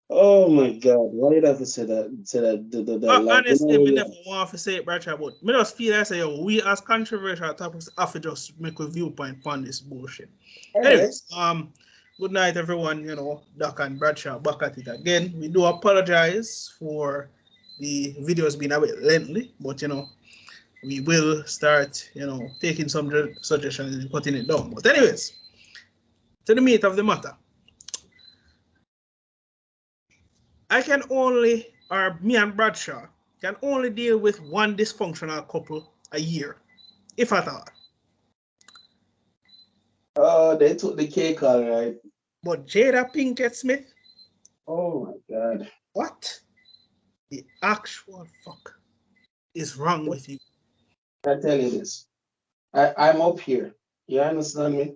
Oh my God! Why did I have to say that? Say that like you Honestly, me never know, want to say it, brother, but me just feel like say, yo, we as controversial topics have to just make a viewpoint on this bullshit. all right. Anyways, good night, everyone. You know, Doc and Bradshaw back at it again. We do apologize for the videos being a bit lengthy, but you know, we will start, you know, taking some suggestions and putting it down. But anyways, to the meat of the matter, I can only, or me and Bradshaw can only deal with one dysfunctional couple a year, if at all. Oh, they took the cake, all right. But Jada Pinkett Smith, Oh my God! what the actual fuck is wrong with you? I tell you this. I'm up here. You understand me?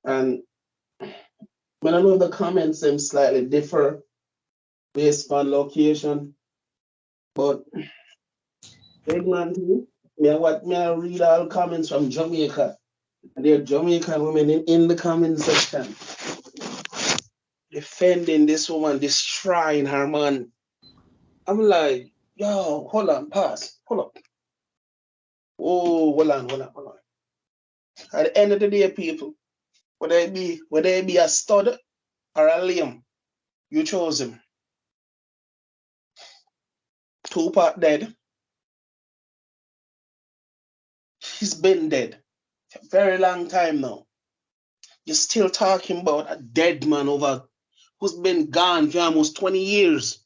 And when I know the comments them slightly differ based on location, but big man, me I read all comments from Jamaica. And there are Jamaican women in the comment section defending this woman, destroying her man. I'm like, yo, hold on, pause, hold up. Oh, hold on. At the end of the day, people, whether it be a stud or a lame, you chose him. Tupac dead. He's been dead for a very long time now. You're still talking about a dead man over who's been gone for almost 20 years,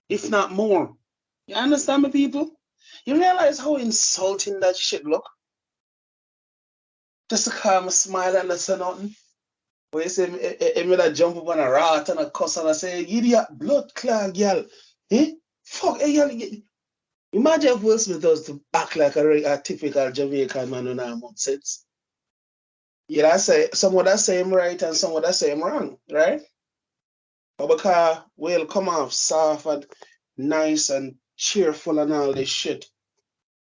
if not more. You understand me, people? You realize how insulting that shit look? Just to calm a smile and not say nothing. When you say me that jump up on a rat and a cuss and I say, idiot, blood clot, girl. Eh? Fuck, hey, girl. Imagine if Will Smith was to act like a typical Jamaican man when I'm sense. Yeah, that's say some would that say him right and some would that say him wrong, right? But because Will come off soft and nice and cheerful and all this shit,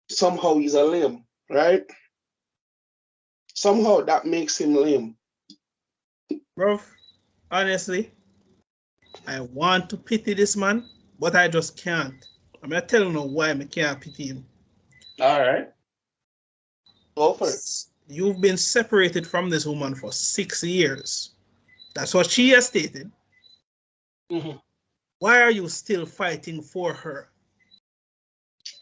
somehow he's a lame, right? Somehow that makes him lame. Bro, honestly, I want to pity this man, but I just can't. I'm not telling you why I can't pity him. All right, go for it. You've been separated from this woman for 6 years. That's what she has stated. Mm-hmm. Why are you still fighting for her?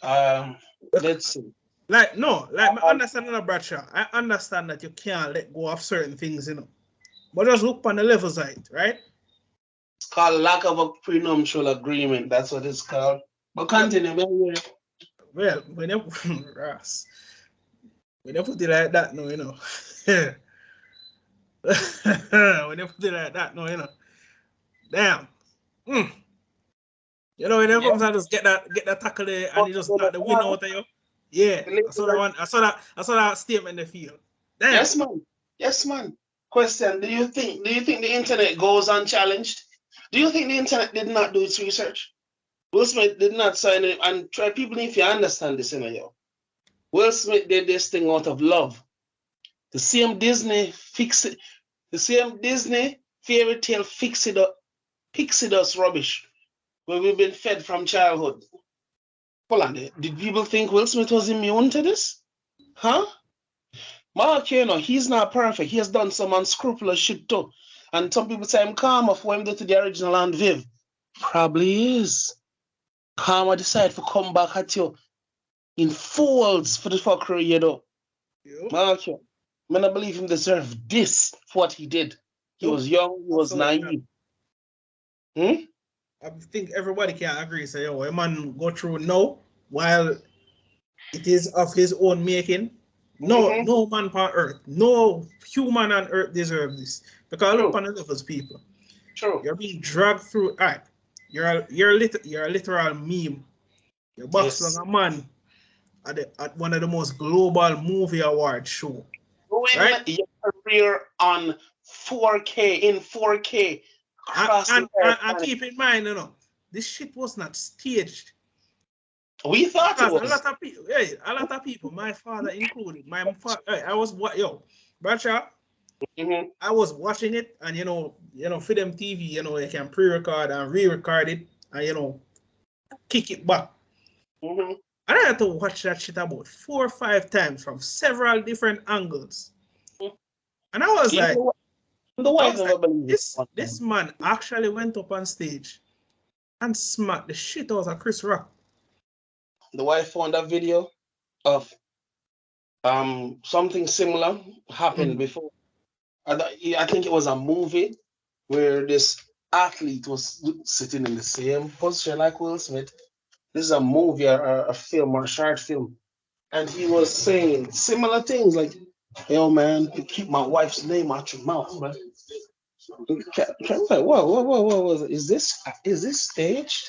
Um, let's see. Like, no, like, I Um, understand, Bradshaw. I understand that you can't let go of certain things, you know. But just look on the level side, right? it's called lack of a prenuptial agreement. That's what it's called. But continue, man. Well, whenever Ross, when you put it like that, no, you know. When you put it like that, no, you know. Damn. Mm. You know, when you Yeah. comes and just get that tackle there and you just knock the wind out of you. Yeah, I saw that one. I saw that statement in the field. Damn. Yes, man. Yes, man. Question: Do you think the internet goes unchallenged? Do you think the internet did not do its research? Will Smith did not sign it, and try people if you understand this, yo. Will Smith did this thing out of love. The same Disney fix it. The same Disney fairy tale fix it up, pixie dust rubbish where we've been fed from childhood. Hold on, did people think Will Smith was immune to this? Huh? Mark, he's not perfect. He has done some unscrupulous shit too. And some people say I'm karma for him to the original Aunt Viv. Probably is. Karma decide to come back at you in folds for the fuckery, Yep. Mark, I don't believe him deserve this for what he did. He Nope. was young, he was Absolutely not. naive. Hmm? I think everybody can agree. Say, yo, a man go through no while it is of his own making. No, Mm-hmm. no man on earth, no human on earth deserves this. Because look True, upon the levels, people. true. You're being dragged through. All right, you're a literal meme. You're boxing Yes. on a man at one of the most global movie award show, Doing right? your career on 4K, in 4K, across the entire And planet. keep in mind, you know, this shit was not staged. We thought it Because a was. lot of people, hey, a lot of people, my father included, I was what, yo, Bradshaw, I was watching it, and for them TV, you can pre-record and re-record it, and kick it back. And I had to watch that shit about 4 or 5 times from several different angles. And I was like, this man actually went up on stage and smacked the shit out of Chris Rock. The wife found a video of something similar happened before. I think it was a movie where this athlete was sitting in the same position like Will Smith. This is a movie or a film or a short film. And he was saying similar things like, yo, man, you keep my wife's name out your mouth, man. Like, whoa. Is this staged?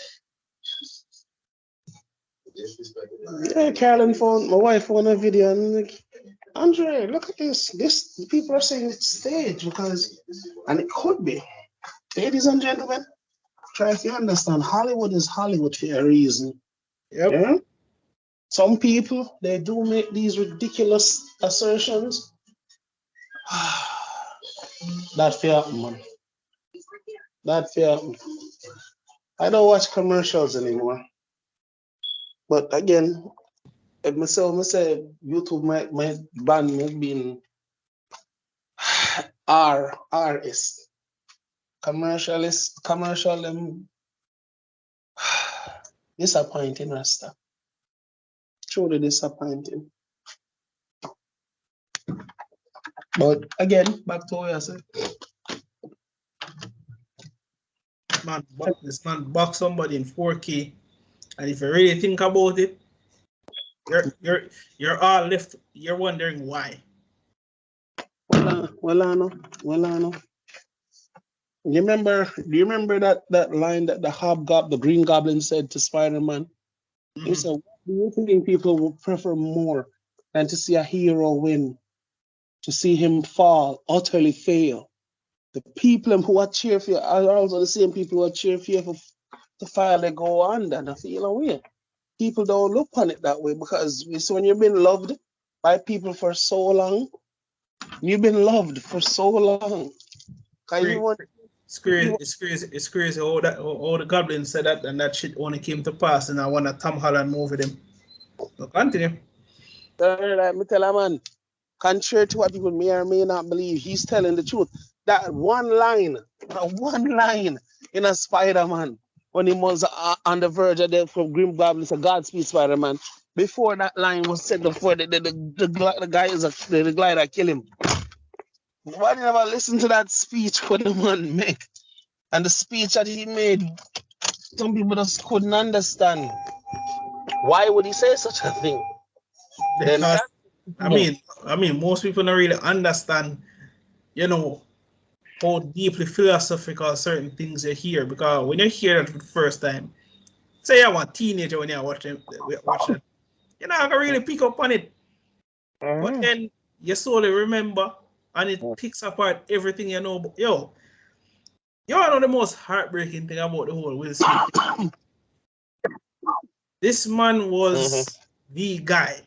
Yeah, Carolyn found my wife found a video and like, Andre, look at this. This people are saying it's staged and it could be. Ladies and gentlemen, try to understand Hollywood is Hollywood for a reason. Yep. Yeah? Some people they do make these ridiculous assertions. That fear, man. That fear. I don't watch commercials anymore. But again, if I say YouTube might ban me being RS. Commercial disappointing, Rasta. Truly disappointing. But again, back to what I said. This man box somebody in 4K, and if you really think about it, you're all left. You're wondering why. Well, I know. Do you remember that line that the Green Goblin said to Spider-Man? He said, "What do you think people would prefer more than to see a hero win, to see him fall, utterly fail? The people who are cheer for you are also the same people who are cheer for you to finally go on and feel away. People don't look on it that way because when you've been loved by people for so long, you've been loved for so long. It's crazy all the goblins said that, and that shit only came to pass in one of Tom Holland movie them. So continue. Let me tell a man, contrary to what people may or may not believe, he's telling the truth. That one line in a Spider-Man when he was on the verge of death from Grim Goblin, said, "Godspeed, Spider-Man." Before that line was said, before the guy is the glider kill him. Why did you ever listen to that speech what the man make? And the speech that he made, some people just couldn't understand. Why would he say such a thing? Because, I mean, most people don't really understand, how deeply philosophical certain things you hear. Because when you hear it for the first time, say you're a teenager when you watch it, you're not gonna really pick up on it. But then you slowly remember, and it picks apart everything you know. But you know the most heartbreaking thing about the whole Will Smith. This man was the guy,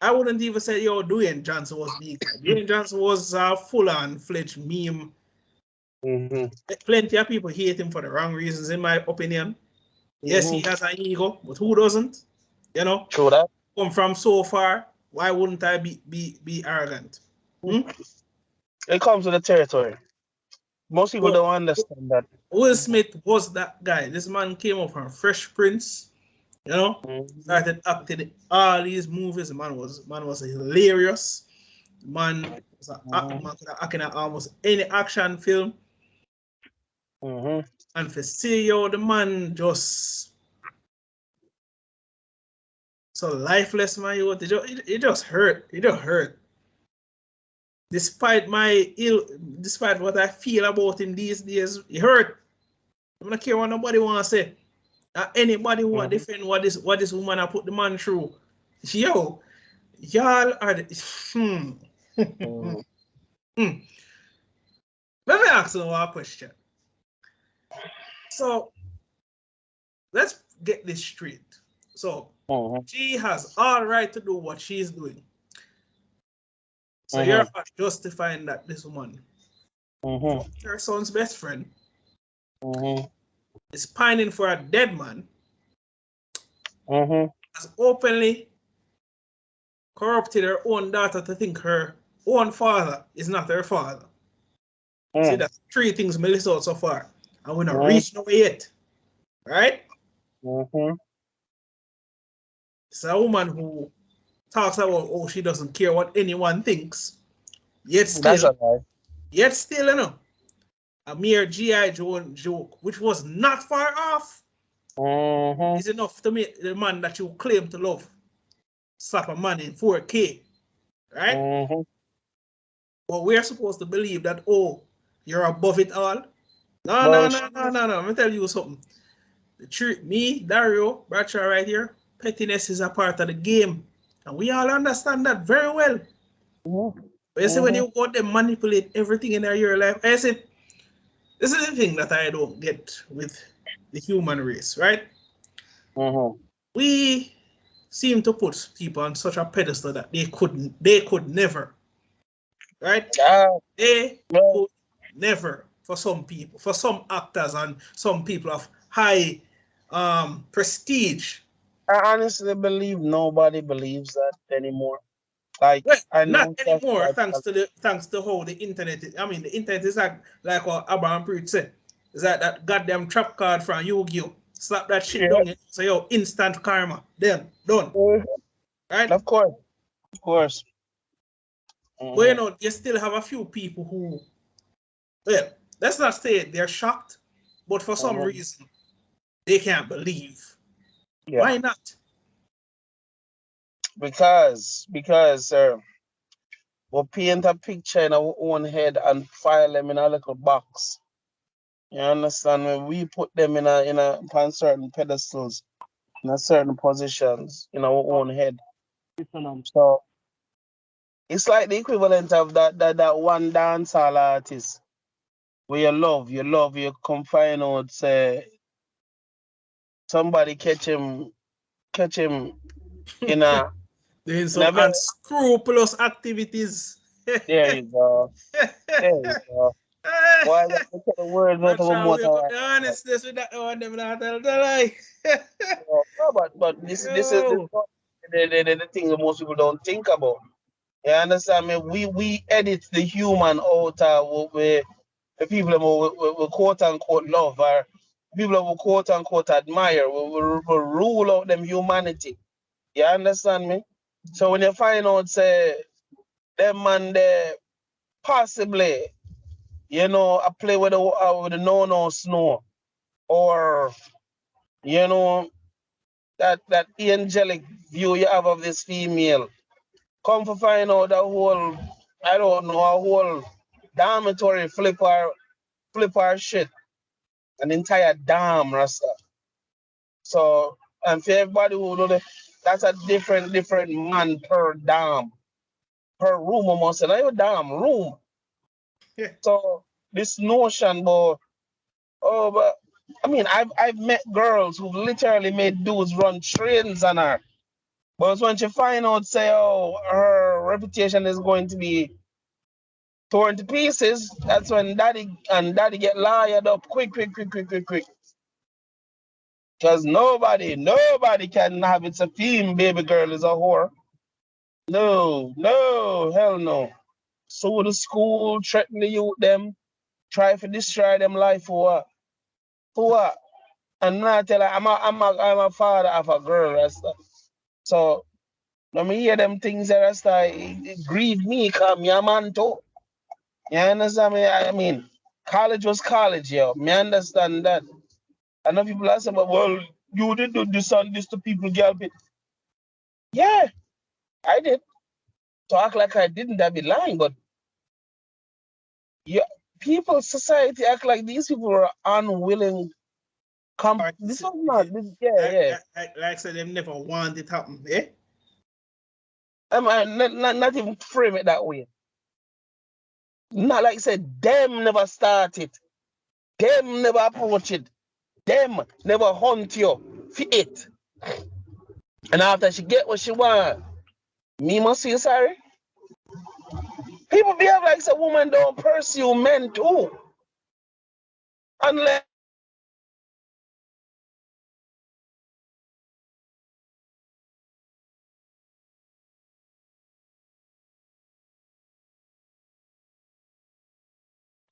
I wouldn't even say Dwayne Johnson was the guy. Dwayne Johnson was a full-on fledged meme. Plenty of people hate him for the wrong reasons, in my opinion. Yes, he has an ego, but who doesn't? True that. Come from so far, why wouldn't I be arrogant? It comes with the territory. Most people don't understand that. Will Smith was that guy. This man came up from Fresh Prince, started acting in all these movies. The man was hilarious. Man was acting in almost any action film. And for CEO, the man just so lifeless, man. It just hurt. It just hurt. Despite what I feel about him these days, it hurt. I don't care what nobody want to say. Anybody who want to defend what this woman I put the man through. Yo, y'all are the Let me ask you one question. So let's get this straight. So she has all right to do what she's doing. So you're justifying that this woman, her son's best friend, is pining for a dead man, has openly corrupted her own daughter to think her own father is not her father. See, that's 3 things we list out so far. And we're not reaching away yet. Right? It's a woman who talks about, oh, she doesn't care what anyone thinks. Yet still, you know, a mere G.I. Joe joke, which was not far off, is enough to make the man that you claim to love slap a man in 4K. Right? But we're supposed to believe that, oh, you're above it all. No. Let me tell you something. The truth, me, Dario, Bradshaw right here, pettiness is a part of the game. And we all understand that very well. But you see, when you go out there manipulate everything in your life, I say, this is the thing that I don't get with the human race, right? We seem to put people on such a pedestal that they could never, right? They could never, for some people, for some actors and some people of high prestige. I honestly believe nobody believes that anymore. Like, well, I know not anymore, thanks to how the internet is. I mean, the internet is like what Abraham Preach said. Is that goddamn trap card from Yu-Gi-Oh! Slap that shit down. So yo, instant karma. Then done. Right? Of course. But you know, you still have a few people who, well, let's not say they're shocked, but for some reason they can't believe. Why not? Because we'll paint a picture in our own head and file them in a little box. You understand? When we put them in upon certain pedestals, in a certain positions in our own head. So it's like the equivalent of that one dancehall artist where you come find out, say somebody catch him in a doing some unscrupulous activities. There you go. Why the words out of a motor? Honestness with that one, them not tell the lie. But this is the thing that most people don't think about. You understand me? We edit the human out with the people that we quote unquote love, or people that we quote unquote admire. We rule out them humanity. You understand me? So when you find out, say, them man they possibly, you know, I play with the no snow, or you know, that angelic view you have of this female. Come to find out the whole, I don't know, a whole dormitory flipper shit, an entire dam rasta. So, and for everybody who know that, that's a different man per dam, per room almost, and not damn room. So this notion, but I mean, I've met girls who literally made dudes run trains on her. But when she find out, say, oh, her reputation is going to be torn to pieces, that's when daddy get lawyered up quick. Because nobody can have it's a theme, baby girl is a whore. No, hell no. So the school, threaten the youth them, try to destroy them life for what? For what? And now I tell her I'm a father of a girl, Rasta. So when me hear them things that Rasta, it grieve me, cause me a man too. You understand me? I mean, college was college, yo. Me understand that. I know people ask about, well, you did do this and this to people, girl. Yeah, I did. To act like I didn't, I'd be lying. But yeah, people, society act like these people are unwilling. This is not. Like I said, them never want it happen. Eh? I mean, not even frame it that way. Not like I said, them never started. Them never approach it. Them never hunt you for it. And after she get what she want, me must feel sorry. People behave like a woman don't pursue men too. Unless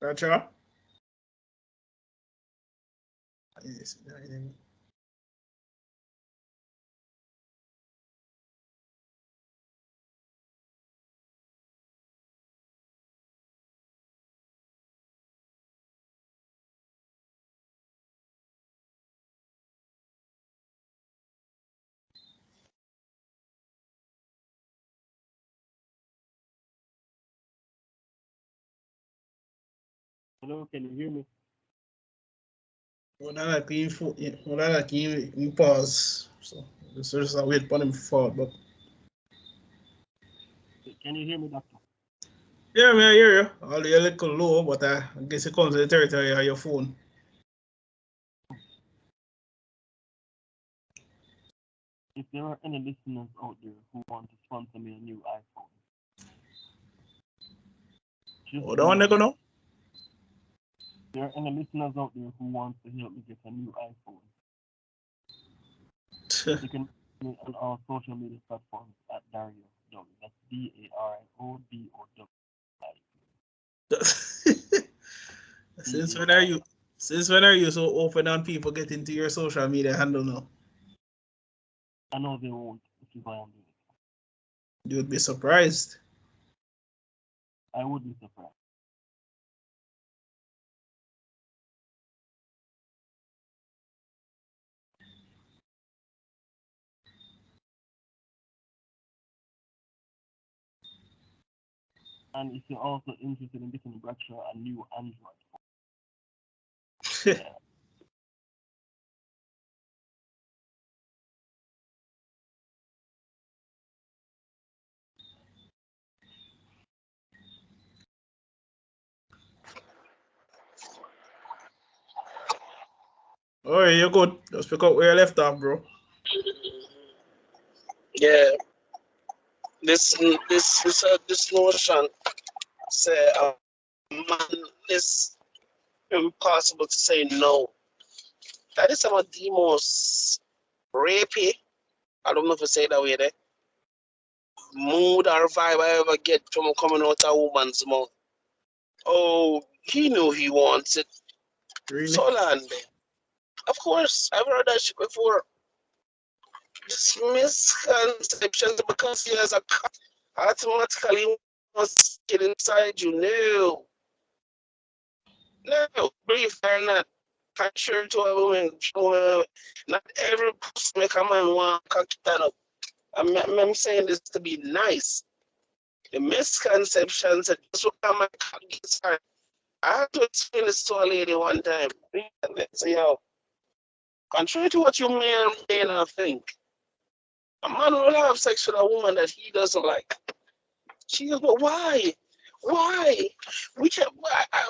Bradshaw? Yes. Hello, can you hear me? Wala na key pause. So just a wait for him forward, but Can you hear me, doctor? yeah, I hear you. All a little low, but I guess it comes to the territory of your phone. If there are any listeners out there who want to sponsor me a new iPhone, Hold on, they know. If there are any listeners out there who want to help me get a new iPhone, you can find me on our social media platforms at Dario W. That's DARIODOW. Since when are you so open on people getting to your social media handle now? I know they won't if you buy them. You would be surprised. I would be surprised. And if you're also interested in getting Bradshaw a new Android phone, yeah. Oh, yeah, you're good. Just pick up where you left off, bro. yeah, this notion say a man is impossible to say no. That is some of the most rapey, I don't know if I say it that way there, mood or vibe I ever get from coming out of a woman's mouth. Oh, he knew he wants it. Really? So land. Of course, I've heard that shit before. Just misconceptions because he has a automatically wants to get inside you. No, brief or not. I'm sure to a woman, not every post make a man want to cock that up. I'm saying this to be nice. The misconceptions that just what my cock gets hard. I had to explain this to a lady one time. So, yo, contrary to what you may not think, a man will have sex with a woman that he doesn't like. She goes, but why? Why? We can't.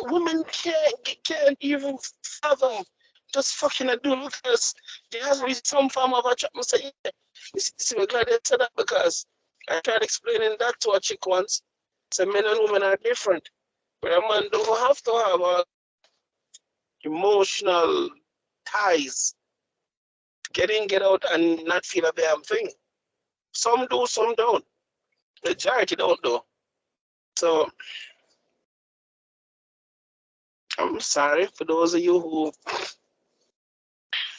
Women can't even fathom just fucking a dude because there has to be some form of attraction. I say, yeah. You see, we're glad they said that because I tried explaining that to a chick once. So men and women are different, but a man don't have to have emotional ties. Get in, get out, and not feel a damn thing. Some do, some don't. The majority don't do. So I'm sorry for those of you who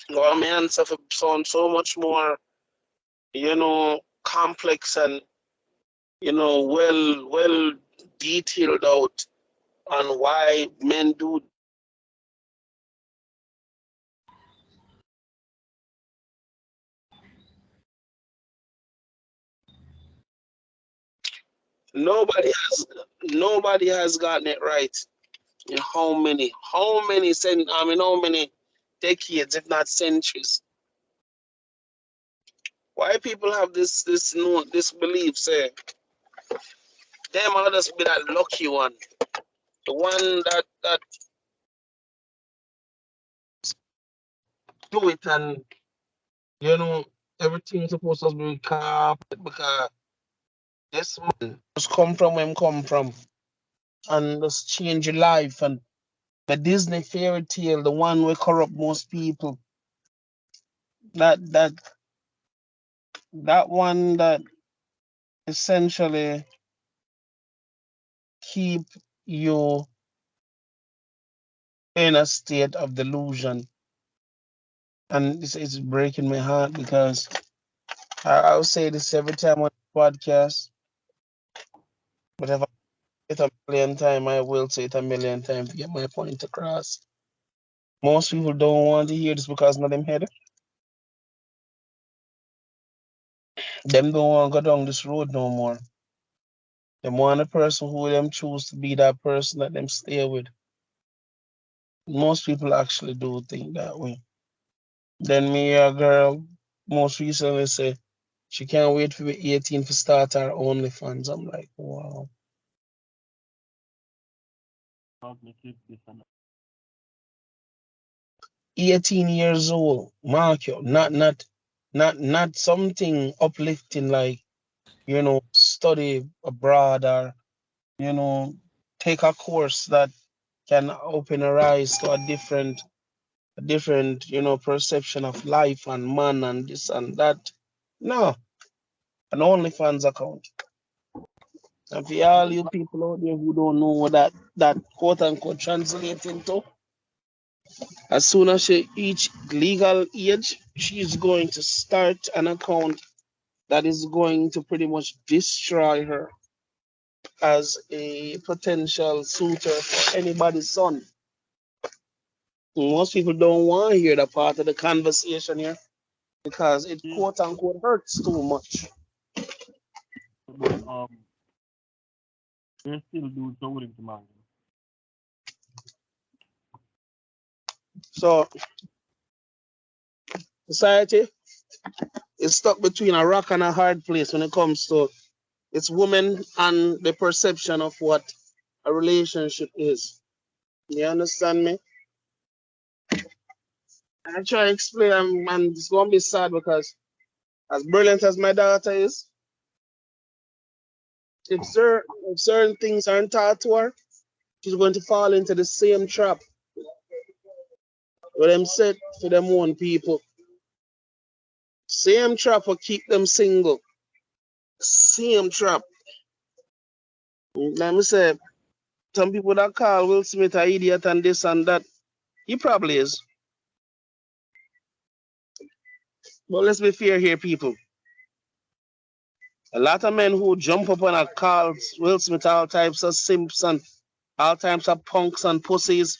want my answer for sound so much more, complex and well detailed out on why men do. Nobody has gotten it right in how many how many decades, if not centuries. Why people have this belief, say them are just be that lucky one, the one that do it, and everything's supposed to be calm because this man just come from where him come from. and just change your life. And the Disney fairy tale, the one will corrupt most people. That one that essentially keep you in a state of delusion. And it's breaking my heart because I'll say this every time on the podcast, but if I say it a million times, I will say it a million times to get my point across. Most people don't want to hear this because not them head. Them don't want to go down this road no more. Them want a person who them choose to be that person that them stay with. Most people actually do think that way. Then me, a girl, most recently say she can't wait for be 18 to start her OnlyFans. I'm like, wow. About my kids, this and that. 18 years old, mark you, not something uplifting like, study abroad or, take a course that can open her eyes to a different, perception of life and man and this and that. No, an OnlyFans account. And for all you people out there who don't know what that quote unquote translates into, as soon as she reach legal age, she's going to start an account that is going to pretty much destroy her as a potential suitor for anybody's son. Most people don't want to hear that part of the conversation here because it Yeah, quote unquote hurts too much. but they're still doing so willing to marry them. So society is stuck between a rock and a hard place when it comes to its women and the perception of what a relationship is. You understand me? I try to explain, and it's gonna be sad because as brilliant as my daughter is, if certain things aren't taught to her, she's going to fall into the same trap where them set for them own people. Same trap will keep them single. Same trap. Let me say, some people that call Will Smith an idiot and this and that, he probably is. But let's be fair here, people. A lot of men who jump up and call Will Smith all types of simps and all types of punks and pussies,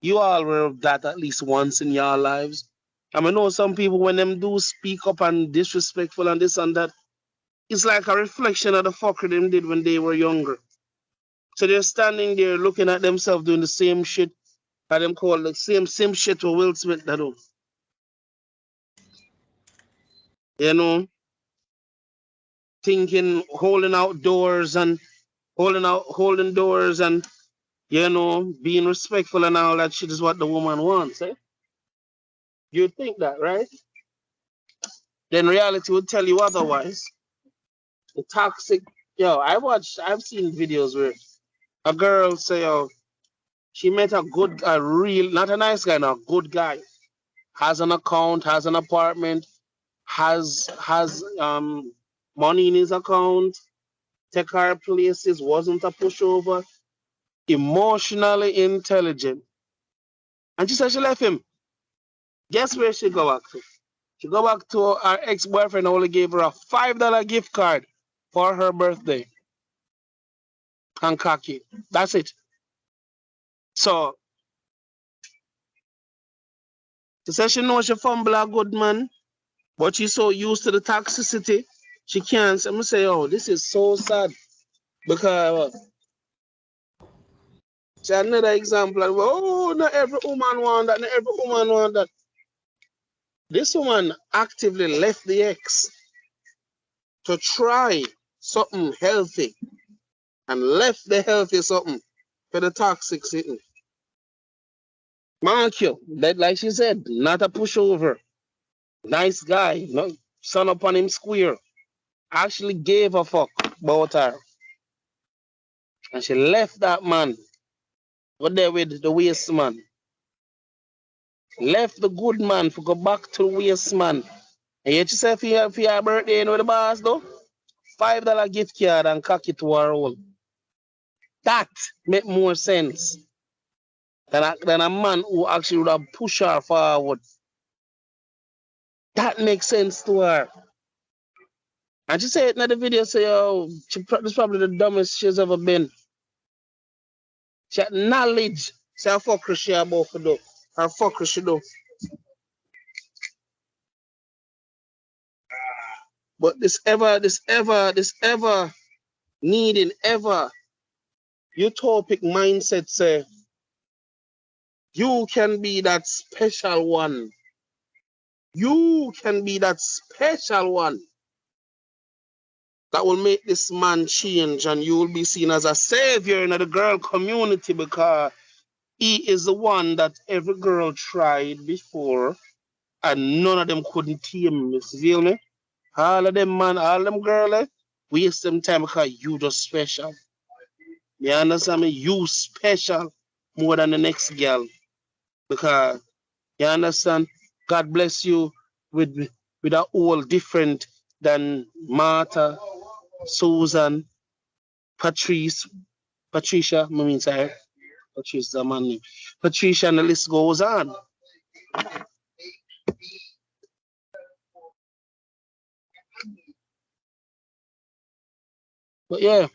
you all aware of that at least once in your lives. I mean, know some people when them do speak up and disrespectful and this and that, it's like a reflection of the fucker them did when they were younger. So they're standing there looking at themselves doing the same shit that them call the same simp shit with Will Smith that do. You know, thinking holding out doors and holding doors and being respectful and all that shit is what the woman wants, eh? You think that, right? Then reality would tell you otherwise. The toxic, I've seen videos where a girl say, oh, she met a real, not a nice guy, no, a good guy, has an account, has an apartment, has money in his account, take her places, wasn't a pushover, emotionally intelligent. And she said she left him. Guess where she go back to? She go back to her ex-boyfriend who only gave her a $5 gift card for her birthday. And cocky. That's it. So she said she knows she fumble a good man, but she's so used to the toxicity, she can't. I'm gonna say, oh, this is so sad. Because see another example, like, oh, not every woman want that, not every woman want that. This woman actively left the ex to try something healthy and left the healthy something for the toxic sitting. Mark you, that like she said, not a pushover. Nice guy, no son up on him square. Actually gave a fuck about her. And she left that man. Go there with the waste man. Left the good man to go back to the waste man. And yet she said for your birthday, you know the boss though? $5 gift card and cock it to her hole. That make more sense than a man who actually would have pushed her forward. That makes sense to her. And she said in the video, say, oh, this is probably the dumbest she's ever been. She had knowledge. Say how fucker she about to do. Her fucker she do. But this ever needing, ever utopic mindset say, you can be that special one. You can be that special one that will make this man change, and you will be seen as a savior in the girl community because he is the one that every girl tried before and none of them couldn't tame him. You feel me? All of them man, all them girls waste them time because you just special. You understand me? You special more than the next girl. Because you understand, God bless you with a all different than Martha, Susan, Patricia, I mean sorry. Patricia the man name. Patricia, and the list goes on. But yeah,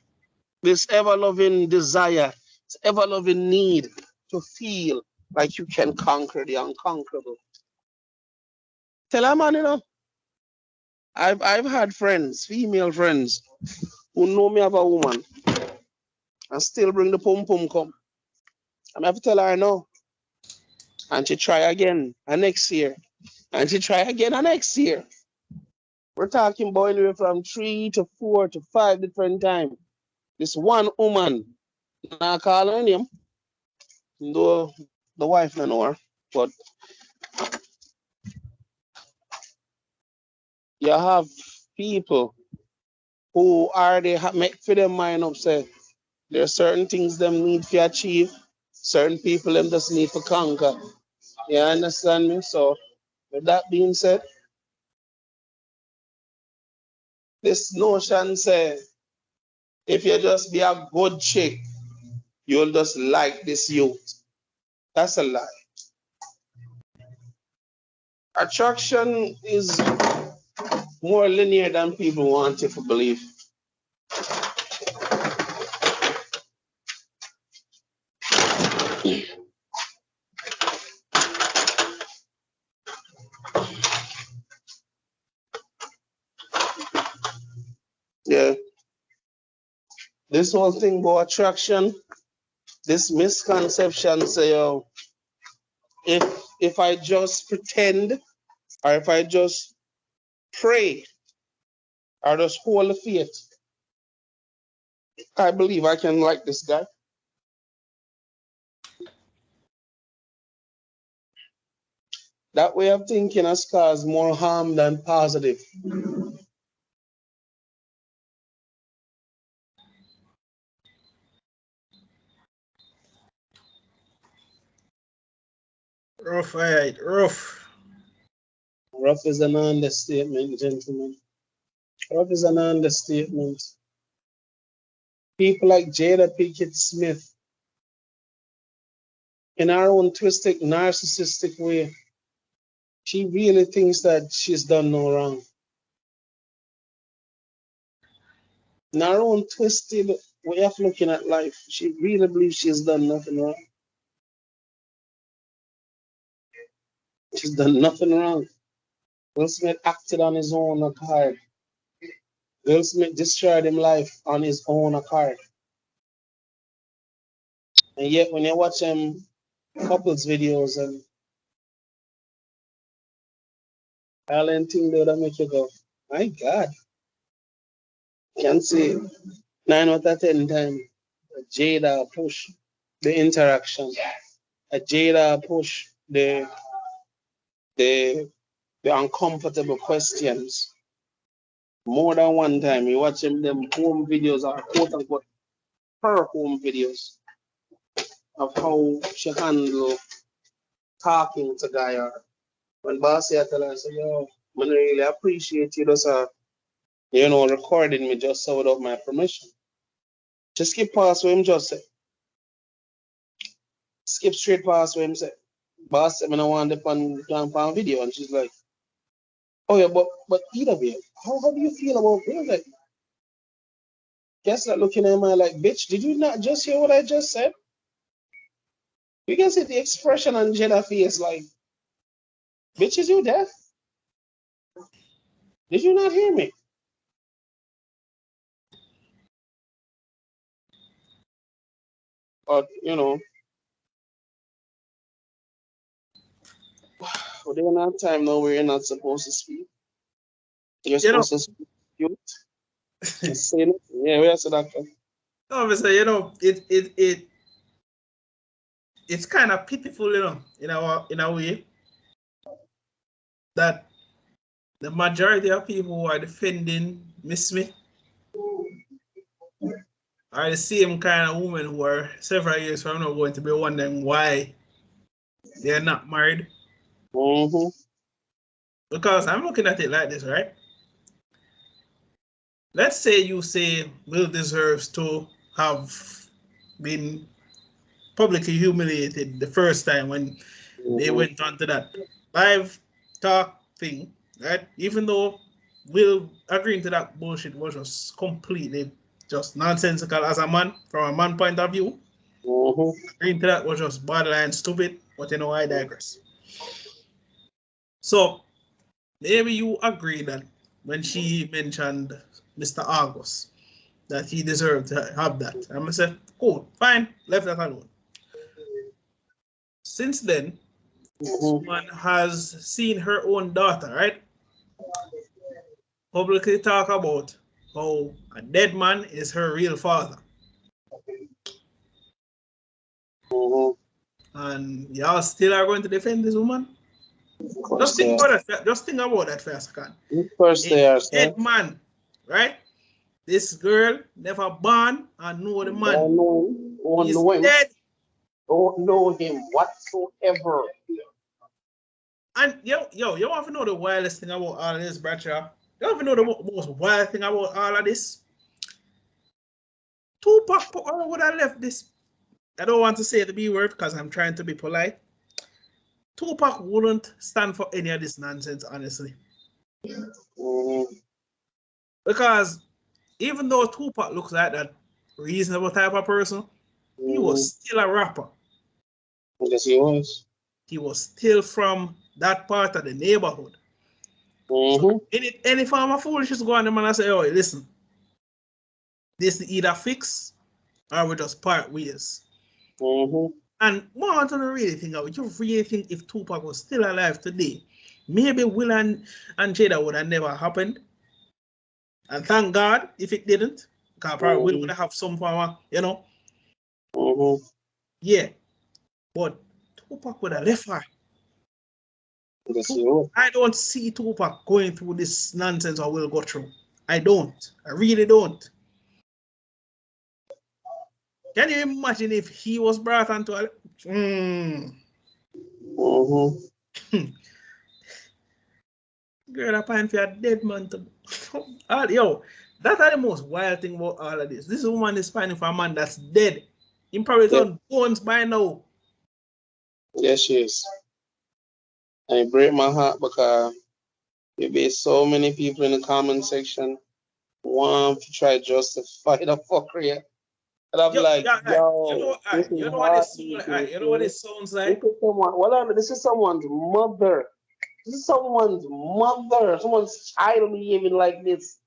this ever-loving desire, this ever-loving need to feel like you can conquer the unconquerable. Tell her, man, you know, I've had friends, female friends, who know me as a woman and still bring the pum pum come. I have to tell her no. And she try again and next year. And she try again and next year. We're talking about anywhere from 3 to 4 to 5 different times. This one woman, I call her name, though the wife don't know her, but you have people who are they make for their mind up say there are certain things them need to achieve, certain people them just need to conquer. You understand me? So with that being said, this notion say if you just be a good chick, you'll just like this youth. That's a lie. Attraction is more linear than people want you to believe. Yeah. This whole thing about attraction, this misconception say, oh, if I just pretend or if I just pray or just hold the faith, I believe I can like this guy. That way of thinking has caused more harm than positive. Rough, alright, rough. Rough is an understatement, gentlemen. Rough is an understatement. People like Jada Pinkett Smith, in her own twisted, narcissistic way, she really thinks that she's done no wrong. In her own twisted way of looking at life, she really believes she's done nothing wrong. She's done nothing wrong. Will Smith acted on his own accord. Will Smith destroyed his life on his own accord. And yet when you watch him couples videos and all them things that make you go, my God. Can see 9 out of 10 times Jada push the interaction. Jada push the uncomfortable questions. More than one time, you watch them home videos or quote unquote her home videos of how she handle talking to guy or when boss here tell her, say, yo, I really appreciate you just recording me just so without my permission. Just skip past what him just said. Skip straight past what him said. Boss said, I don't want to on video. And she's like, oh yeah, but either way, how do you feel about it? Like, guess not looking at me like, bitch, did you not just hear what I just said? You can see the expression on Jada face like, bitch, is you deaf? Did you not hear me? But, we're in that time now where you're not supposed to speak. You're supposed to speak cute. Say nothing. Yeah, where's the doctor? Obviously, it's kind of pitiful, in a way that the majority of people who are defending Miss Smith are the same kind of women who are several years from now going to be wondering why they're not married. Mm-hmm. Because I'm looking at it like this, right? Let's say you say Will deserves to have been publicly humiliated the first time when they went on to that live talk thing, right? Even though Will agreeing to that bullshit was just completely just nonsensical as a man, from a man point of view. Agreeing to that was just borderline stupid, but I digress. So maybe you agree that when she mentioned Mr. August, that he deserved to have that. I'm gonna say, cool, fine, left that alone. Since then, this woman has seen her own daughter, right? Publicly talk about how a dead man is her real father. And y'all still are going to defend this woman? Just think about that. Just think about that for a second. Dead man, right? This girl never born and know the man. He's dead. Don't know him whatsoever. And you want to know the wildest thing about all of this, Bradshaw? You want to know the most wild thing about all of this? Tupac would have left this. I don't want to say the B word because I'm trying to be polite. Tupac wouldn't stand for any of this nonsense, honestly. Because even though Tupac looks like that reasonable type of person, he was still a rapper. Yes, he was. He was still from that part of the neighborhood. So any form of foolishness go on the man and say, oh, listen, this is either fix or we just part ways. And more to really think of it, you really think if Tupac was still alive today, maybe Will and Jada would have never happened. And thank God if it didn't, because probably Will would have some form of, yeah. But Tupac would have left her. I don't see Tupac going through this nonsense or will go through. I don't. I really don't. Can you imagine if he was brought onto a... Girl, I find for a dead man to... Yo, that's the most wild thing about all of this. This woman is finding for a man that's dead. He probably on bones by now. Yes, she is. And it breaks my heart because there be so many people in the comment section want to try to justify the fuckery. And I'm like, yo, you know what it sounds like? This is someone's mother. This is someone's mother. Someone's child behaving like this.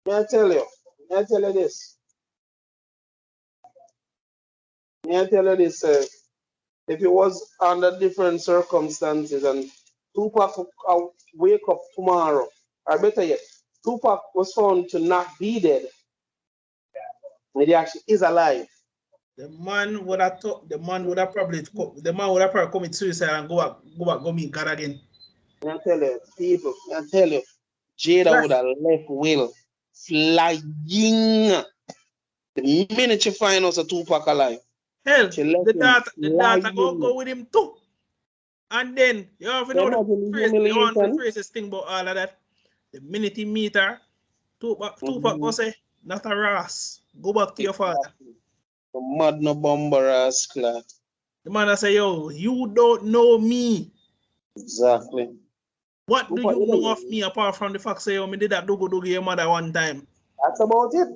May I tell you this. If it was under different circumstances and Tupac would wake up tomorrow, or better yet, Tupac was found to not be dead, and he actually is alive. The man would have probably commit suicide and go meet God again. I tell you, people, Jada would have left Will. flying. The minute she find out a Tupac alive. Hell, She let the him data flying. go with him too. And then you have to know Imagine the the phrase, you want the humiliation. phrases thing about all of that. The minute he meet her, Tupac go say, not a ras. Go back to your father. The mad no bomber ass clat. The man say, yo, you don't know me. Exactly. What do you know of me apart from the fact say, yo, me did that dogo your mother one time? That's about it.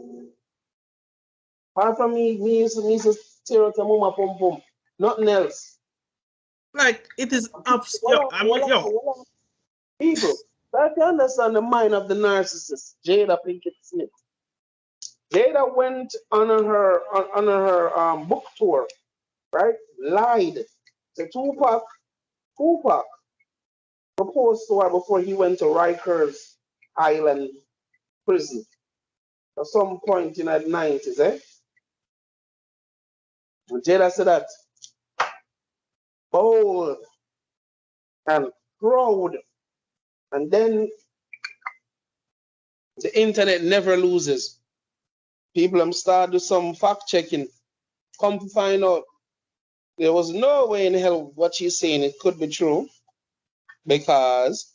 Apart from me used to tear out your mama pum pum. Nothing else. Like, it is absolute. People, try to understand the mind of the narcissist, Jada Pinkett Smith. Jada went on her book tour, right? Lied to Tupac. Tupac proposed to her before he went to Rikers Island prison at some point in the 90s, eh? And Jada said that bold and proud. And then the internet never loses. People start do some fact checking. Come to find out there was no way in hell what she's saying it could be true, because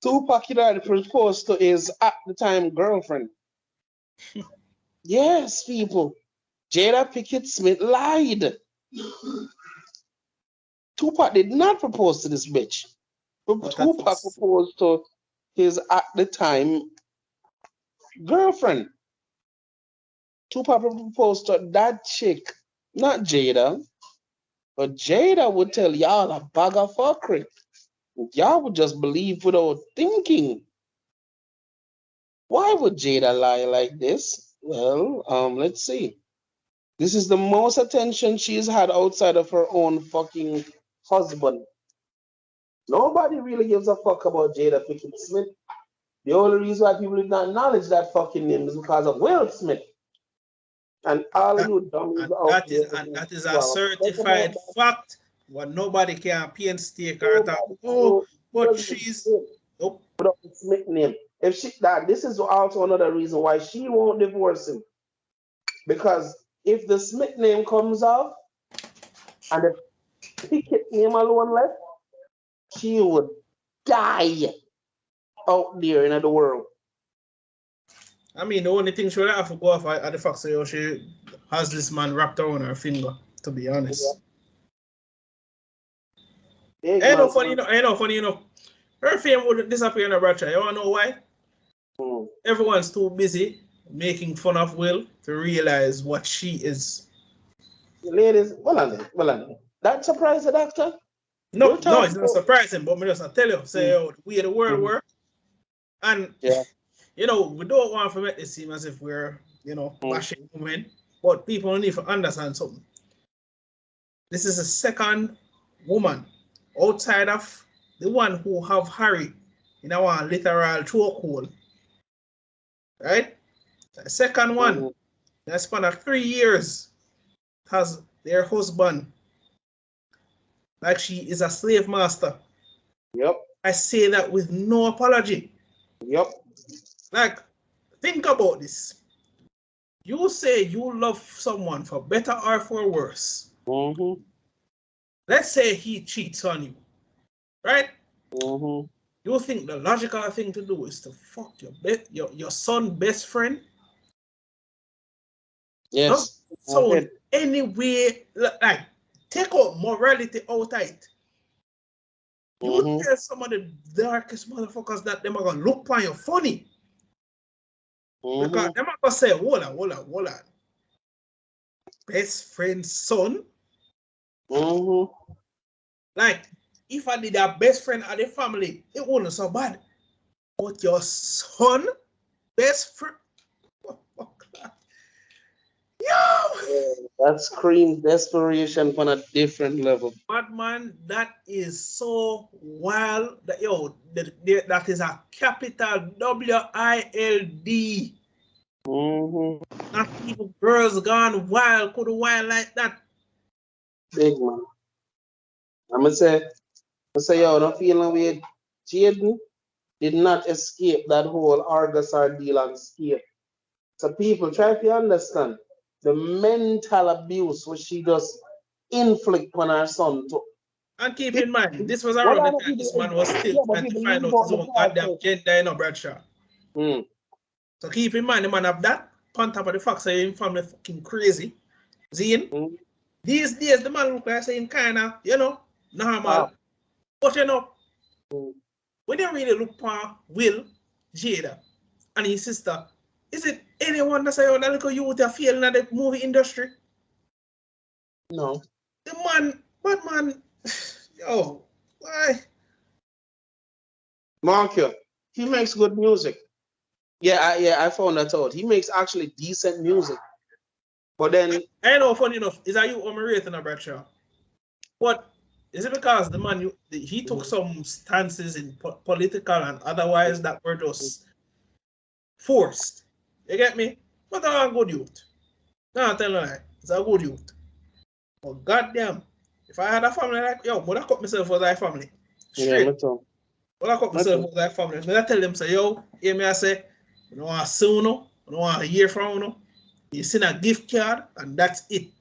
Tupac had already proposed to his at the time girlfriend. Yes, people. Jada Pinkett Smith lied. Tupac did not propose to this bitch. Tupac proposed to his at the time girlfriend. Tupac proposed to that chick, not Jada. But Jada would tell y'all a bag of fuckery. Y'all would just believe without thinking. Why would Jada lie like this? Well, let's see. This is the most attention she's had outside of her own fucking husband. Nobody really gives a fuck about Jada Pinkett Smith. The only reason why people did not acknowledge that fucking name is because of Will Smith. And all of you dummies out there. And that is a certified fact. What nobody can painstaker at all. Oh, but she's nope. Without the Smith name. If she this is also another reason why she won't divorce him. Because if the Smith name comes off and the Pickett name alone left, she would die out there in the world. I mean, the only thing she would have to go off at the fact that she has this man wrapped around her finger, to be honest. Yeah. Ain't no funny enough. Her fame would disappear in her brother. You want to know why? Everyone's too busy making fun of Will to realize what she is. Ladies, well, that surprised the doctor? No, it's not surprising, but me just tell you, say, the way the world works. And, we don't want to make it seem as if we're, bashing women, but people need to understand something. This is the second woman outside of the one who have Harry in our literal chokehold. Right? The second one, that span of 3 years, has their husband like she is a slave master. Yep. I say that with no apology. Yep. Like, think about this. You say you love someone for better or for worse. Let's say he cheats on you, right? You think the logical thing to do is to fuck your son's best friend? Yes. So anyway, like, take out morality out of it. You tell some of the darkest motherfuckers that them are gonna look upon you funny. Because them are gonna say, hold on. Best friend's son? Like, if I did a best friend of the family, it wouldn't so bad. But your son, best friend, yo! That screams desperation on a different level. But man, that is so wild. That that is a capital WILD. Not even girls gone wild could wild like that. Big man. I'm gonna say, yo, don't feel no way. Jaden did not escape that whole Argus ordeal unscathed. So people try to understand the mental abuse which she just inflict on her son. And keep in mind, this was What around the are the time this man people? was still Yeah, but trying to people find leave out out his the own part. goddamn gender, you know, Bradshaw. Mm. So keep in mind, the man of that, on top of the fact that his family fucking crazy. Zine, these days the man look like saying kinda, you know, normal. But you know, when you really look for Will, Jada, and his sister, is it anyone that say, oh, that little youth are feeling in the movie industry? No. The man, but man, yo, why? Mark, he makes good music. Yeah, I found that out. He makes actually decent music. But then I know, funny enough, is that you overrating a Bradshaw? But is it because the man he took some stances in political and otherwise that were just forced? You get me? But I'm a good youth. No, I'm telling you, it's a good youth. But goddamn, if I had a family like yo, would I cut myself as a family? Straight. yeah, me too. Would I cut myself as a family? When I tell them say, yo, hear me, I say, I don't want to see you, I don't want to hear from you. You send a gift card and that's it.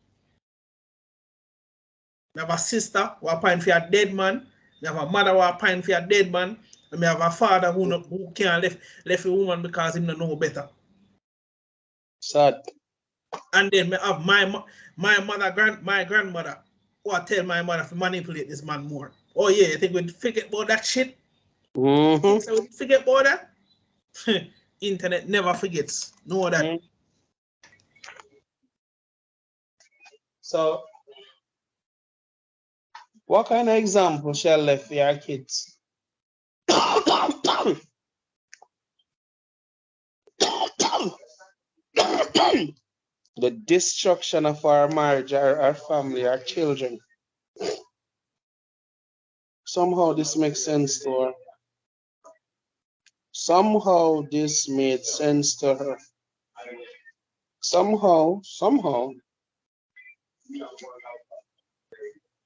You have a sister who are paying for a dead man. You have a mother who are paying for a dead man. And you have a father who can't left a woman because he don't know better. Sad. And then I have my grandmother who I tell my mother to manipulate this man more. Oh yeah, you think we'd forget about that shit? Mm-hmm. So we'd forget about that? Internet never forgets. Know that. Mm-hmm. So what kind of example shall left for your kids? The destruction of our marriage, our family, our children. Somehow this makes sense to her. Somehow this made sense to her. Somehow,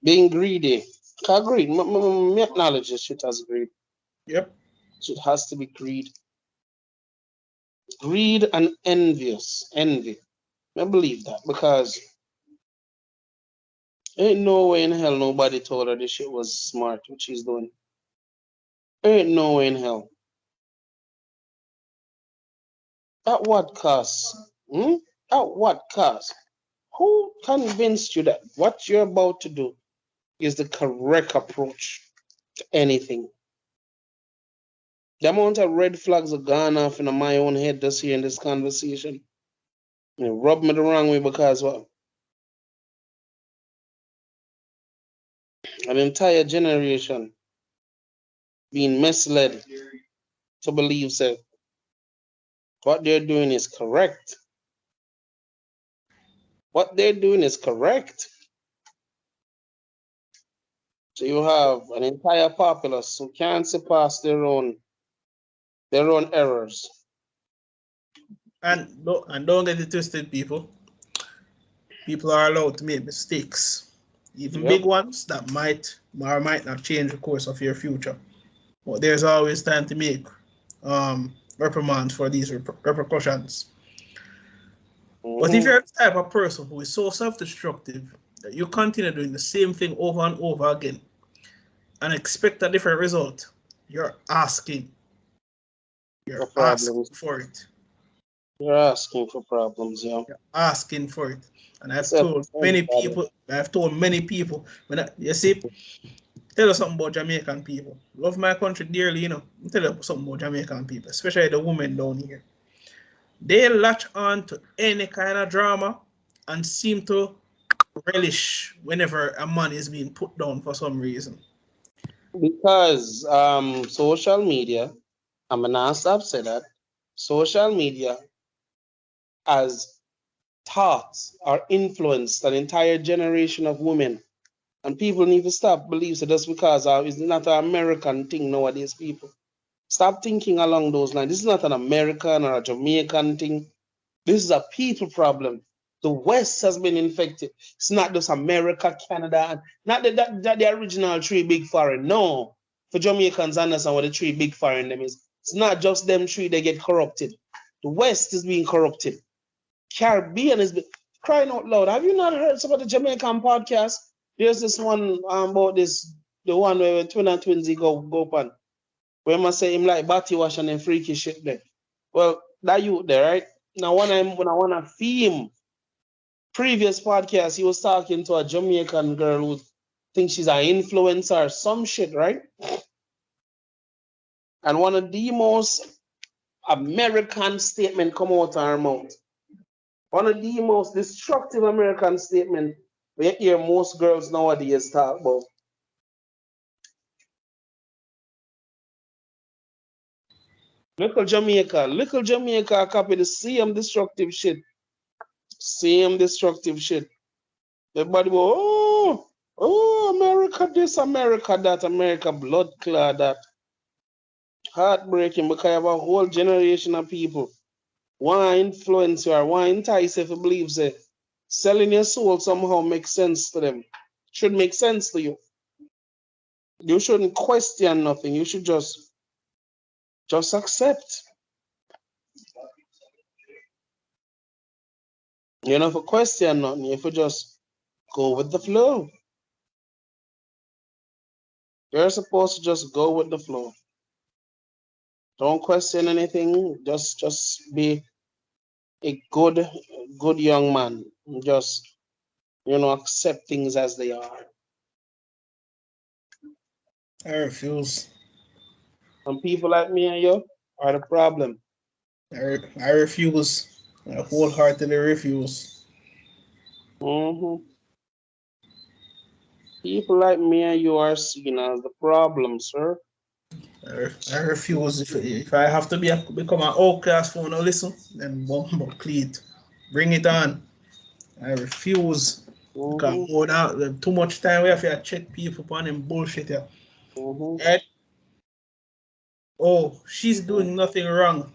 being greedy. Agreed. Me acknowledge this shit as greed. Yep. So it has to be greed. Greed and envy. I believe that because ain't no way in hell nobody told her this shit was smart, what she's doing. Ain't no way in hell. At what cost? At what cost? Who convinced you that what you're about to do is the correct approach to anything? The amount of red flags are gone off in my own head this year in this conversation. It rubbed me the wrong way because what? An entire generation being misled to believe that what they're doing is correct. What they're doing is correct. So you have an entire populace who can't see past their own errors. And don't get it twisted, people. People are allowed to make mistakes. Even big ones that might or might not change the course of your future. But there's always time to make reprimands for these repercussions. But if you're the type of person who is so self-destructive that you continue doing the same thing over and over again and expect a different result, you're asking. You're asking for it. You're asking for problems, yeah. You're asking for it. And I've told many people, you see, tell us something about Jamaican people. Love my country dearly, you know. Tell us something about Jamaican people, especially the women down here. They latch on to any kind of drama and seem to relish whenever a man is being put down for some reason. Because social media, I'm gonna stop saying that, social media has taught or influenced an entire generation of women. And people need to stop believing that just because it's not an American thing nowadays, people. Stop thinking along those lines. This is not an American or a Jamaican thing. This is a people problem. The West has been infected. It's not just America, Canada, and not the original three big foreign. No. for Jamaicans understand what the three big foreign them is. It's not just them three that get corrupted. The West is being corrupted. Caribbean is crying out loud. Have you not heard some of the Jamaican podcast? There's this one about this, the one where twin and twinsy go up on. Where I say him like batty wash and then freaky shit there. Well, that you there, right? Now when I wanna fee him, previous podcast, he was talking to a Jamaican girl who thinks she's an influencer or some shit, right? And one of the most American statement come out of her mouth. One of the most destructive American statement we hear most girls nowadays talk about. Little Jamaica copy the same destructive shit. Same destructive shit. Everybody go, oh, America this, America that, America blood clot that. Heartbreaking because you have a whole generation of people want to influence you or want to entice you if you believe that selling your soul somehow makes sense to them. Should make sense to you. You shouldn't question nothing. You should just accept. You don't have to question nothing. You have to just go with the flow. You're supposed to just go with the flow. Don't question anything. Just be a good young man. Just accept things as they are. I refuse. Some people like me and you are the problem. I refuse. I wholeheartedly refuse. People like me and you are seen as the problem, sir. I refuse. If I have to become an outcast for no listen, then please bring it on. I refuse. Because hold out too much time we have to check people on them bullshit here. And, oh, she's doing nothing wrong.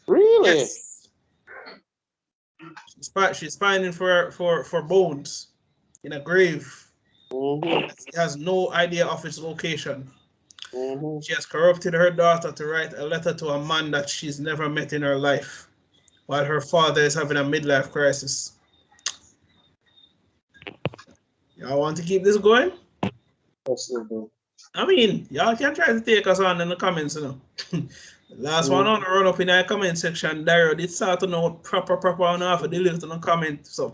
Really? Yes. She's finding for bones in a grave. She has no idea of its location. She has corrupted her daughter to write a letter to a man that she's never met in her life, while her father is having a midlife crisis. Y'all want to keep this going? I mean, y'all can try to take us on in the comments, The last one on the run up in the comment section, Dario did start to know proper on half of the list in the comment. So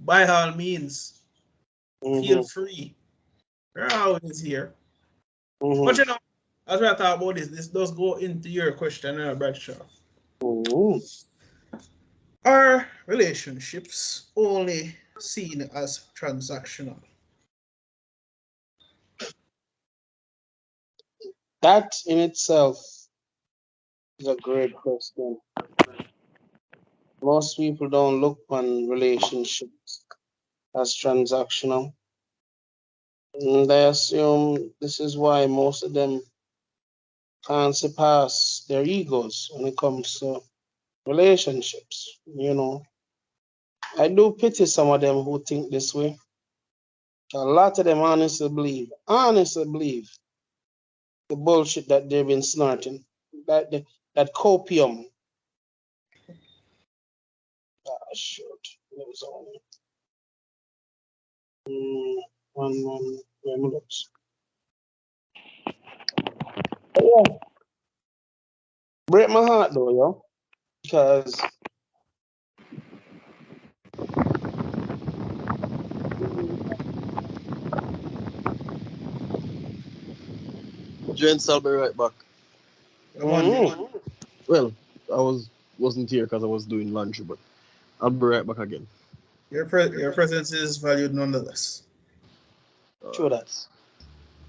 by all means, feel free. We're always here. But as we talk about this does go into your question, Bradshaw. Are relationships only seen as transactional? That in itself is a great question. Most people don't look on relationships as transactional. And they assume this is why most of them can't surpass their egos when it comes to relationships. I do pity some of them who think this way. A lot of them honestly believe the bullshit that they've been snorting, that copium. Shoot, it was only one minute. Yeah, break my heart though, yo, because Gents, I'll be right back. Well, I wasn't here because I was doing laundry, but I'll be right back again. Your presence is valued nonetheless. True that.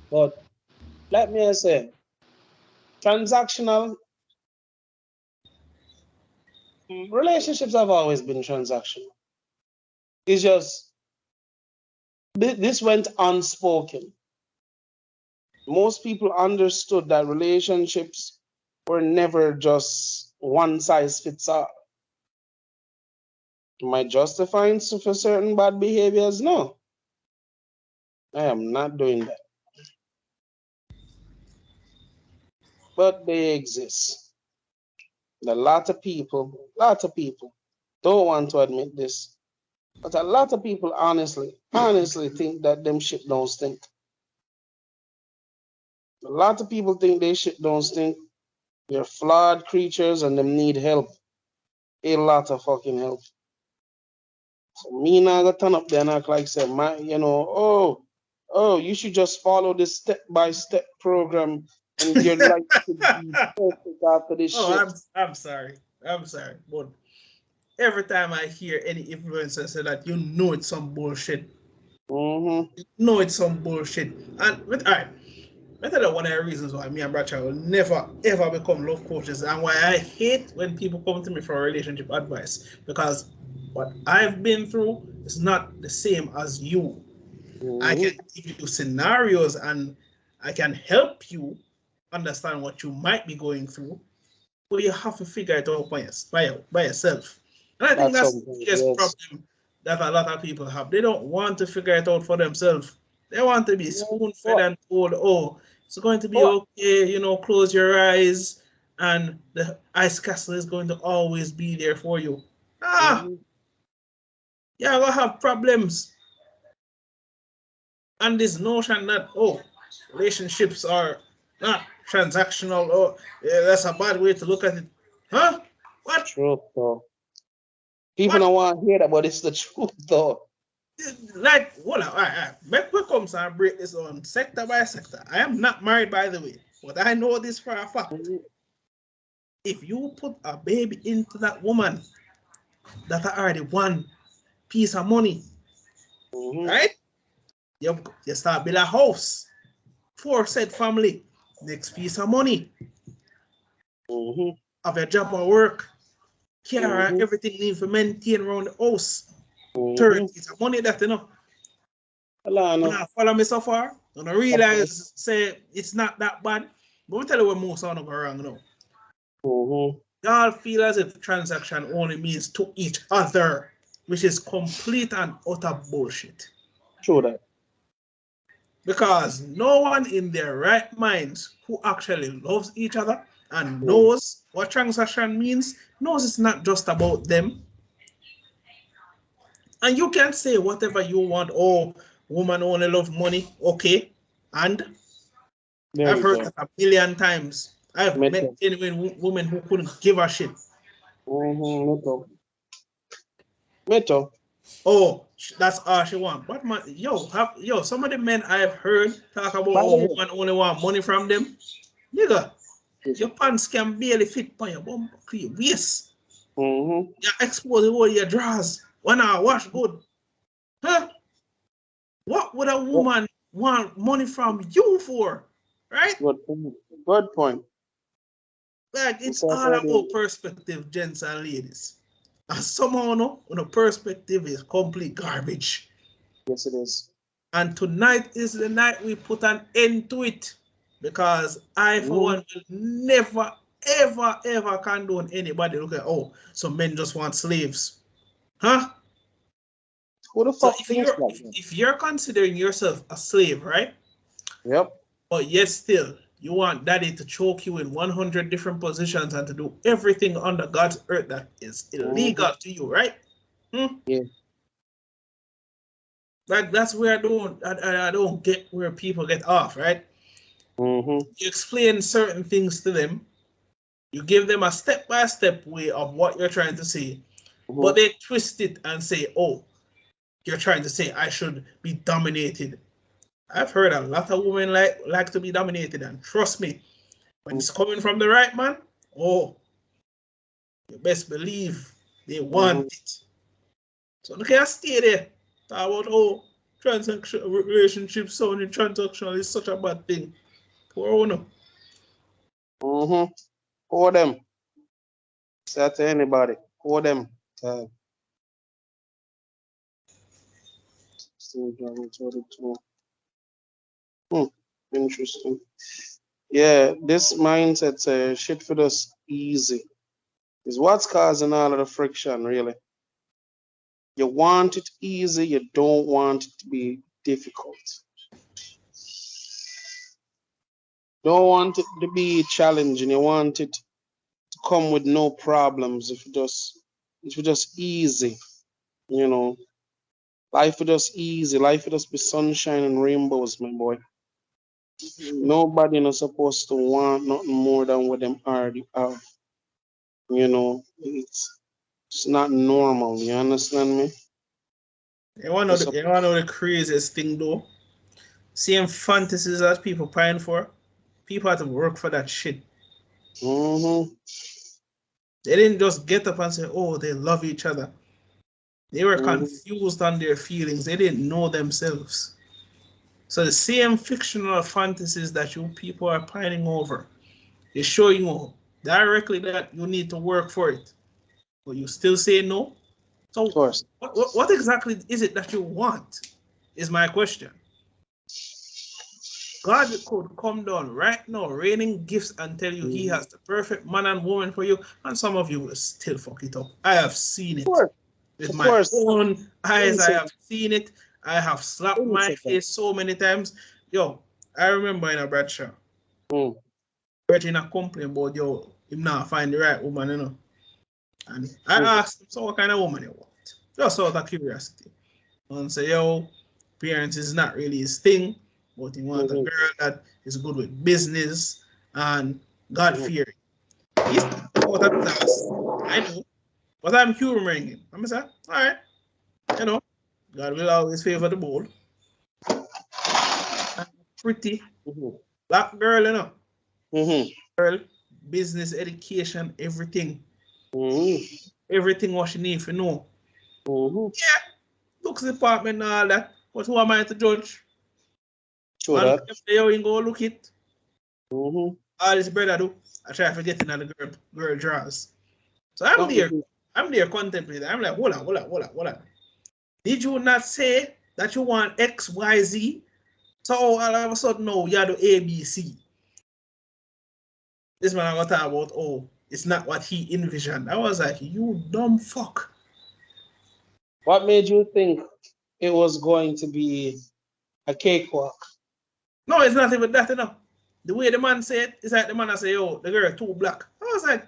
But let me say, transactional relationships have always been transactional. It's just this went unspoken. Most people understood that relationships were never just one size fits all. Am I justifying for certain bad behaviors? No. I am not doing that. but they exist. A lot of people don't want to admit this, but a lot of people honestly think that them shit don't stink. A lot of people think they shit don't stink. They're flawed creatures and them need help. A lot of fucking help. So me not gonna turn up there and act like say, you should just follow this step-by-step program and your life should be perfect after this shit. I'm sorry. But every time I hear any influencer say that, it's some bullshit. Mm-hmm. You know it's some bullshit. And all right, I tell you one of the reasons why me and Bradshaw will never ever become love coaches, and why I hate when people come to me for relationship advice, because what I've been through is not the same as you. I can give you scenarios and I can help you understand what you might be going through, but you have to figure it out by yourself. And I think that's the biggest problem that a lot of people have. They don't want to figure it out for themselves. They want to be spoon-fed and told, oh, it's going to be okay, close your eyes and the ice castle is going to always be there for you. You're going to have problems. And this notion that, relationships are not transactional, that's a bad way to look at it. Huh? What? Truth, though. People don't want to hear that, but it's the truth, though. Like, hold on, all right. Make we come and break this on sector by sector. I am not married, by the way, but I know this for a fact. If you put a baby into that woman, that's already one piece of money, right? You start build a house for said family, next piece of money. Have a job or work, care, everything needs to maintain around the house. Third piece of money that follow me so far. And I realize say it's not that bad. But we tell you what most are not going wrong now. Y'all feel as if transaction only means to each other, which is complete and utter bullshit. True that. Because no one in their right minds who actually loves each other and knows what transaction means, knows it's not just about them. And you can say whatever you want, oh, woman only love money, okay. And I've heard that a million times. I've met genuine women who couldn't give a shit. Meto. Oh, that's all she want. But man, some of the men I've heard talk about, oh, woman only want money from them. Nigga, your pants can barely fit on your bum, your waist. You expose all your drawers. 1 hour wash good. Huh? What would a woman want money from you for? Right? Good point. Like, it's all about perspective, gents and ladies. And somehow, no, perspective is complete garbage. Yes, it is. And tonight is the night we put an end to it. Because I, for one, will never, ever, ever condone anybody look at, oh, some men just want slaves. Huh? Who the fuck if you're considering yourself a slave, right? Yep. But yet still, you want daddy to choke you in 100 different positions and to do everything under God's earth that is illegal to you, right? Yeah. Like, that's where I don't get where people get off, right? You explain certain things to them. You give them a step-by-step way of what you're trying to say. But they twist it and say, oh, you're trying to say I should be dominated. I've heard a lot of women like to be dominated, and trust me, when it's coming from the right man, oh, you best believe they want it. So look at stay there. Talk about, oh, transaction relationships sounding transactional is such a bad thing. Poor owner. Pour them. Say to anybody. Pour them. Interesting. Yeah, this mindset shit for us easy. Is what's causing all of the friction, really. You want it easy, you don't want it to be difficult. Don't want it to be challenging. You want it to come with no problems. If you just easy, you know. Life will just easy. Life will just be sunshine and rainbows, my boy. Nobody not supposed to want nothing more than what them already have. You know, it's not normal. You understand me? You wanna know the craziest thing though? Same fantasies that people pine for, people have to work for that shit. Mm-hmm. They didn't just get up and say, oh, they love each other. They were Mm-hmm. confused on their feelings. They didn't know themselves. So the same fictional fantasies that you people are pining over, they show you directly that you need to work for it. But you still say no? So Of course. what exactly is it that you want? Is my question. God could come down right now, raining gifts, and tell you he has the perfect man and woman for you, and some of you will still fuck it up. I have seen Of it course. with Of my course. own eyes. I Innocent. have seen it. I have slapped my Innocent. face so many times. Yo, I remember in a Bradshaw, Mm. Virgin a complain about yo, him not find the right woman, you know. And I Mm. asked him, so what kind of woman you want? Just out of curiosity. And say, yo, parents is not really his thing, but he want a Mm-hmm. girl that is good with business and God Mm-hmm. fearing. He's out of his ass. I know. But I'm humoring him. I'm say, all right, you know, God will always favor the bold. And pretty Mm-hmm. black girl, you know. Mm-hmm. Girl, business, education, everything. Mm-hmm. Everything what she need to know. Mm-hmm. Yeah, looks department and all that. But who am I to judge? True Man, that. you ain't go look it. Mm-hmm. All this brother do, I try to get in the girl draws. So I'm Something there. to I'm there contemplating. I'm like, hold on. Did you not say that you want X, Y, Z? So all of a sudden, no, you do A, B, C. This man I got talk about, oh, it's not what he envisioned. I was like, you dumb fuck. What made you think it was going to be a cakewalk? No, it's not even that enough. The way the man said, it's like the man I say, yo, the girl too black. I was like,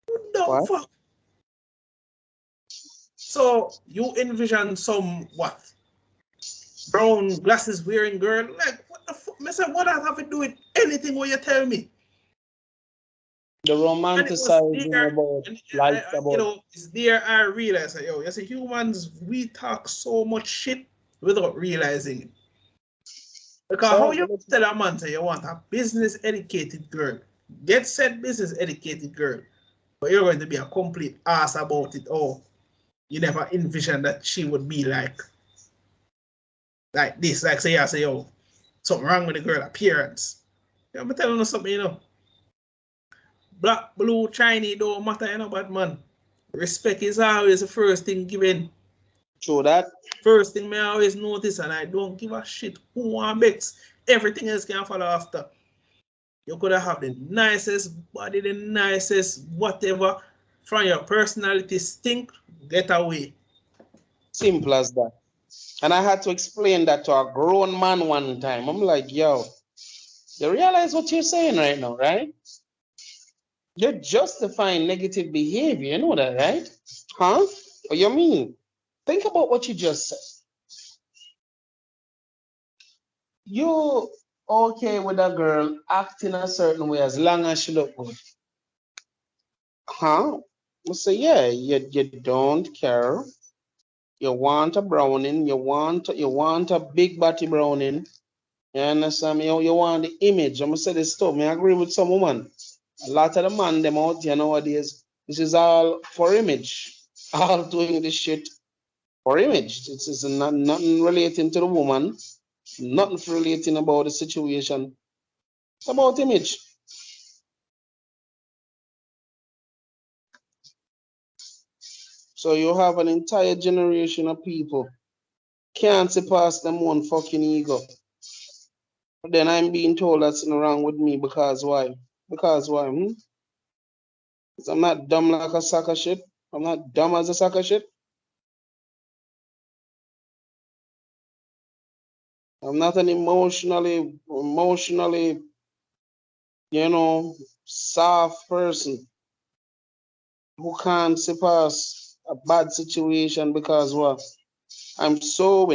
you dumb What? fuck. So you envision some what? Brown glasses wearing girl. Like, what the fuck? I said, what does that have to do with anything what you tell me? The And it was romanticizing there, about and life you about. know, it's there I realized that, yo, you see, humans, we talk so much shit without realizing it. Because how So you tell a man say you want a business educated girl, get said business educated girl, but you're going to be a complete ass about it, or you never envisioned that she would be like this, like say I say, yo, something wrong with the girl appearance. I'm telling you something, you know. Black, blue, Chinese don't matter, you know, but man, respect is always the first thing given. true that. First thing I always notice, and I don't give a shit who want bex. Everything else can follow after. You could have the nicest body, the nicest whatever. From your personality stink, get away. Simple as that. And I had to explain that to a grown man one time. I'm like, yo, you realize what you're saying right now, right? You're justifying negative behavior. You know that, right? Huh? What you mean? Think about what you just said. You okay with a girl acting a certain way as long as she look good? Huh? I say, yeah, you don't care. You want a browning, you want a big body browning. You understand me? You want the image. I'm gonna say this stuff. I agree with some woman. A lot of the man them out here nowadays, this is all for image. All doing this shit for image. This is nothing relating to the woman, nothing relating about the situation. It's about image. So you have an entire generation of people can't see past them one fucking ego. But then I'm being told that's nothing wrong with me because why? Because why? Hmm? 'Cause I'm not dumb like a sack of shit. I'm not dumb as a sack of shit. I'm not an emotionally soft person who can't see past a bad situation because what? I'm so